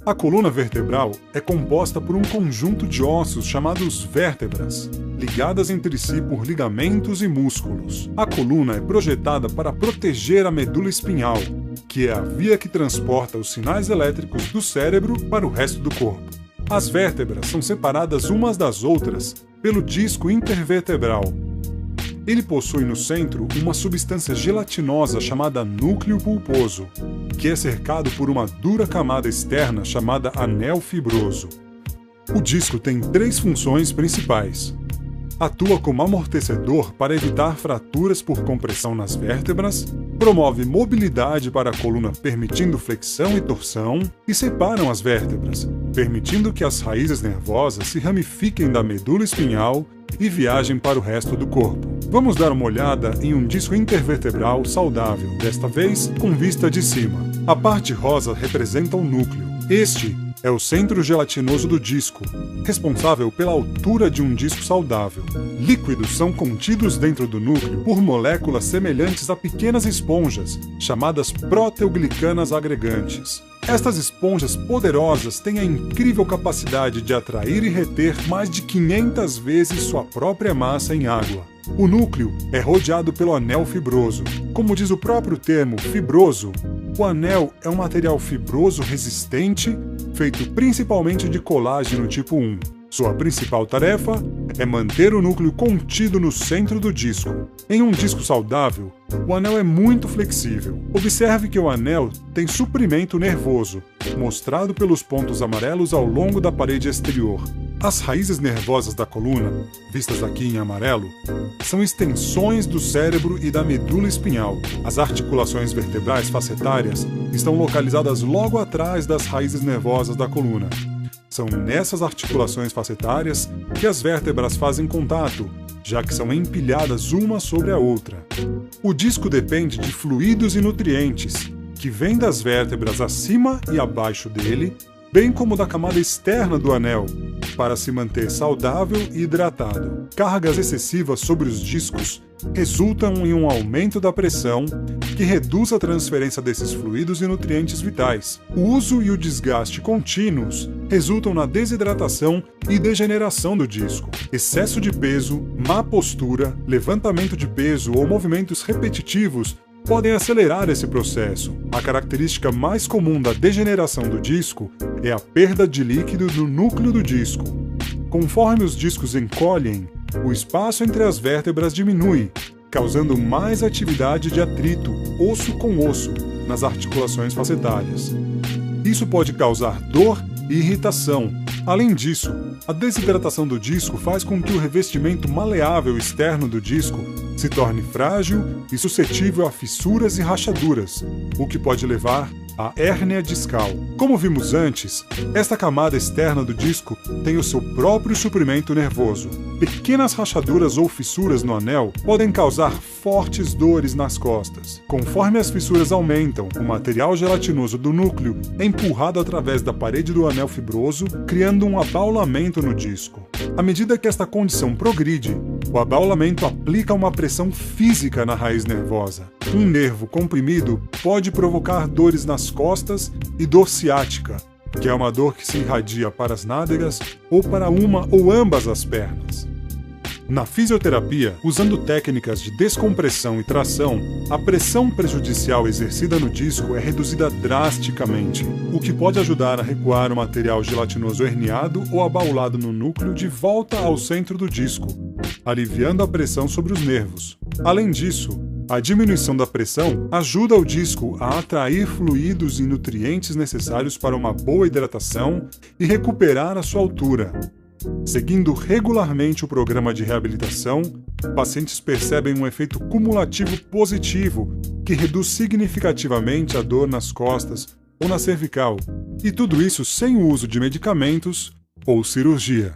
A coluna vertebral é composta por um conjunto de ossos chamados vértebras, ligadas entre si por ligamentos e músculos. A coluna é projetada para proteger a medula espinhal, que é a via que transporta os sinais elétricos do cérebro para o resto do corpo. As vértebras são separadas umas das outras pelo disco intervertebral. Ele possui no centro uma substância gelatinosa chamada núcleo pulposo, que é cercado por uma dura camada externa chamada anel fibroso. O disco tem 3 funções principais. Atua como amortecedor para evitar fraturas por compressão nas vértebras, promove mobilidade para a coluna permitindo flexão e torção, e separam as vértebras, permitindo que as raízes nervosas se ramifiquem da medula espinhal e viajem para o resto do corpo. Vamos dar uma olhada em um disco intervertebral saudável, desta vez com vista de cima. A parte rosa representa o núcleo. Este é o centro gelatinoso do disco, responsável pela altura de um disco saudável. Líquidos são contidos dentro do núcleo por moléculas semelhantes a pequenas esponjas, chamadas proteoglicanas agregantes. Estas esponjas poderosas têm a incrível capacidade de atrair e reter mais de 500 vezes sua própria massa em água. O núcleo é rodeado pelo anel fibroso. Como diz o próprio termo fibroso, o anel é um material fibroso resistente, feito principalmente de colágeno tipo 1. Sua principal tarefa é manter o núcleo contido no centro do disco. Em um disco saudável, o anel é muito flexível. Observe que o anel tem suprimento nervoso, mostrado pelos pontos amarelos ao longo da parede exterior. As raízes nervosas da coluna, vistas aqui em amarelo, são extensões do cérebro e da medula espinhal. As articulações vertebrais facetárias estão localizadas logo atrás das raízes nervosas da coluna. São nessas articulações facetárias que as vértebras fazem contato, já que são empilhadas uma sobre a outra. O disco depende de fluidos e nutrientes, que vêm das vértebras acima e abaixo dele, bem como da camada externa do anel, para se manter saudável e hidratado. Cargas excessivas sobre os discos resultam em um aumento da pressão, que reduz a transferência desses fluidos e nutrientes vitais. O uso e o desgaste contínuos resultam na desidratação e degeneração do disco. Excesso de peso, má postura, levantamento de peso ou movimentos repetitivos podem acelerar esse processo. A característica mais comum da degeneração do disco é a perda de líquido no núcleo do disco. Conforme os discos encolhem, o espaço entre as vértebras diminui, causando mais atividade de atrito osso com osso nas articulações facetárias. Isso pode causar dor e irritação. Além disso, a desidratação do disco faz com que o revestimento maleável externo do disco se torne frágil e suscetível a fissuras e rachaduras, o que pode levar à hérnia discal. Como vimos antes, esta camada externa do disco tem o seu próprio suprimento nervoso. Pequenas rachaduras ou fissuras no anel podem causar fortes dores nas costas. Conforme as fissuras aumentam, o material gelatinoso do núcleo é empurrado através da parede do anel fibroso, criando um abaulamento no disco. À medida que esta condição progride, o abaulamento aplica uma pressão física na raiz nervosa. Um nervo comprimido pode provocar dores nas costas e dor ciática, que é uma dor que se irradia para as nádegas ou para uma ou ambas as pernas. Na fisioterapia, usando técnicas de descompressão e tração, a pressão prejudicial exercida no disco é reduzida drasticamente, o que pode ajudar a recuar o material gelatinoso herniado ou abaulado no núcleo de volta ao centro do disco, aliviando a pressão sobre os nervos. Além disso, a diminuição da pressão ajuda o disco a atrair fluidos e nutrientes necessários para uma boa hidratação e recuperar a sua altura. Seguindo regularmente o programa de reabilitação, pacientes percebem um efeito cumulativo positivo que reduz significativamente a dor nas costas ou na cervical, e tudo isso sem o uso de medicamentos ou cirurgia.